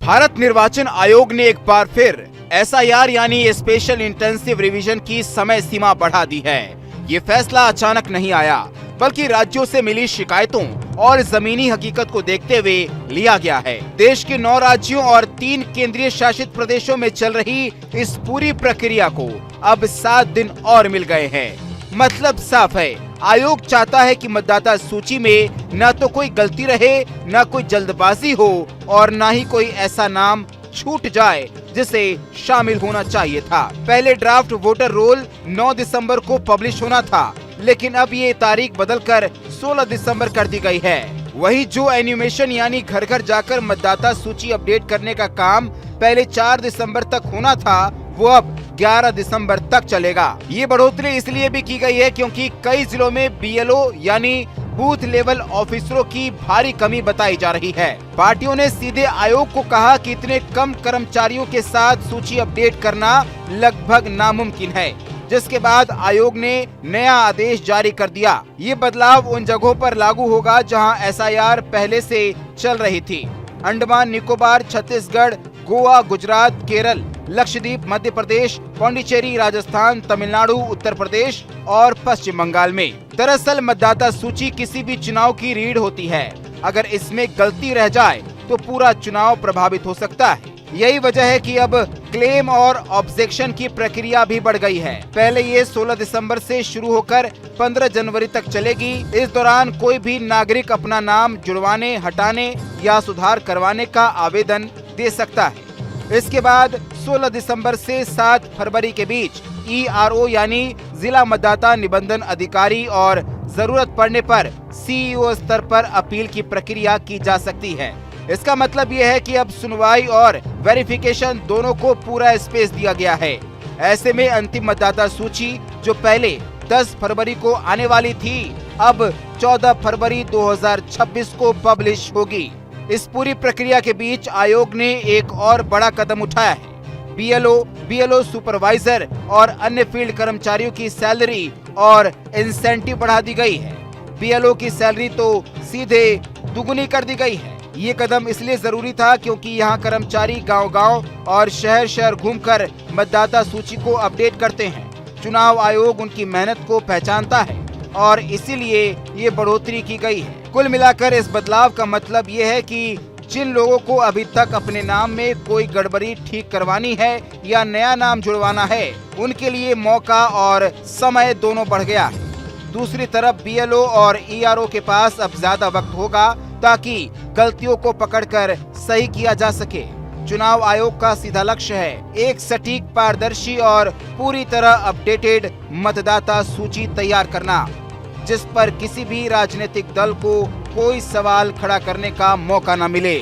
भारत निर्वाचन आयोग ने एक बार फिर एसआईआर यानी स्पेशल इंटेंसिव रिवीजन की समय सीमा बढ़ा दी है। ये फैसला अचानक नहीं आया, बल्कि राज्यों से मिली शिकायतों और जमीनी हकीकत को देखते हुए लिया गया है। देश के 9 राज्यों और 3 केंद्रीय शासित प्रदेशों में चल रही इस पूरी प्रक्रिया को अब 7 दिन और मिल गए हैं। मतलब साफ है, आयोग चाहता है कि मतदाता सूची में न तो कोई गलती रहे, न कोई जल्दबाजी हो और न ही कोई ऐसा नाम छूट जाए जिसे शामिल होना चाहिए था। पहले ड्राफ्ट वोटर रोल 9 दिसंबर को पब्लिश होना था, लेकिन अब ये तारीख बदलकर 16 दिसंबर कर दी गई है। वही जो एनिमेशन यानी घर घर जाकर मतदाता सूची अपडेट करने का काम पहले 4 दिसंबर तक होना था, वो अब 11 दिसंबर तक चलेगा। ये बढ़ोतरी इसलिए भी की गई है क्योंकि कई जिलों में बीएलओ यानी बूथ लेवल ऑफिसरों की भारी कमी बताई जा रही है। पार्टियों ने सीधे आयोग को कहा कि इतने कम कर्मचारियों के साथ सूची अपडेट करना लगभग नामुमकिन है, जिसके बाद आयोग ने नया आदेश जारी कर दिया। ये बदलाव उन जगहों पर लागू होगा जहां एसआईआर पहले से चल रही थी। अंडमान निकोबार, छत्तीसगढ़, गोवा, गुजरात, केरल, लक्षद्वीप, मध्य प्रदेश, पांडिचेरी, राजस्थान, तमिलनाडु, उत्तर प्रदेश और पश्चिम बंगाल में। दरअसल मतदाता सूची किसी भी चुनाव की रीढ़ होती है। अगर इसमें गलती रह जाए तो पूरा चुनाव प्रभावित हो सकता है। यही वजह है कि अब क्लेम और ऑब्जेक्शन की प्रक्रिया भी बढ़ गई है। पहले ये 16 दिसंबर से शुरू होकर 15 जनवरी तक चलेगी। इस दौरान कोई भी नागरिक अपना नाम जुड़वाने, हटाने या सुधार करवाने का आवेदन दे सकता है। इसके बाद 16 दिसंबर से 7 फरवरी के बीच ईआरओ यानी जिला मतदाता निबंधन अधिकारी और जरूरत पड़ने पर सीईओ स्तर पर अपील की प्रक्रिया की जा सकती है। इसका मतलब यह है कि अब सुनवाई और वेरिफिकेशन दोनों को पूरा स्पेस दिया गया है। ऐसे में अंतिम मतदाता सूची जो पहले 10 फरवरी को आने वाली थी, अब 14 फरवरी 2026 को पब्लिश होगी। इस पूरी प्रक्रिया के बीच आयोग ने एक और बड़ा कदम उठाया है। बीएलओ, सुपरवाइजर और अन्य फील्ड कर्मचारियों की सैलरी और इंसेंटिव बढ़ा दी गई है। बीएलओ की सैलरी तो सीधे दुगुनी कर दी गई है। ये कदम इसलिए जरूरी था क्योंकि यहाँ कर्मचारी गांव-गांव और शहर-शहर घूमकर मतदाता सूची को अपडेट करते हैं। चुनाव आयोग उनकी मेहनत को पहचानता है और इसीलिए ये बढ़ोतरी की गई है। कुल मिलाकर इस बदलाव का मतलब ये है कि जिन लोगों को अभी तक अपने नाम में कोई गड़बड़ी ठीक करवानी है या नया नाम जुड़वाना है, उनके लिए मौका और समय दोनों बढ़ गया है। दूसरी तरफ बीएलओ और ईआरओ के पास अब ज्यादा वक्त होगा ताकि गलतियों को पकड़कर सही किया जा सके। चुनाव आयोग का सीधा लक्ष्य है एक सटीक, पारदर्शी और पूरी तरह अपडेटेड मतदाता सूची तैयार करना, जिस पर किसी भी राजनीतिक दल को कोई सवाल खड़ा करने का मौका न मिले।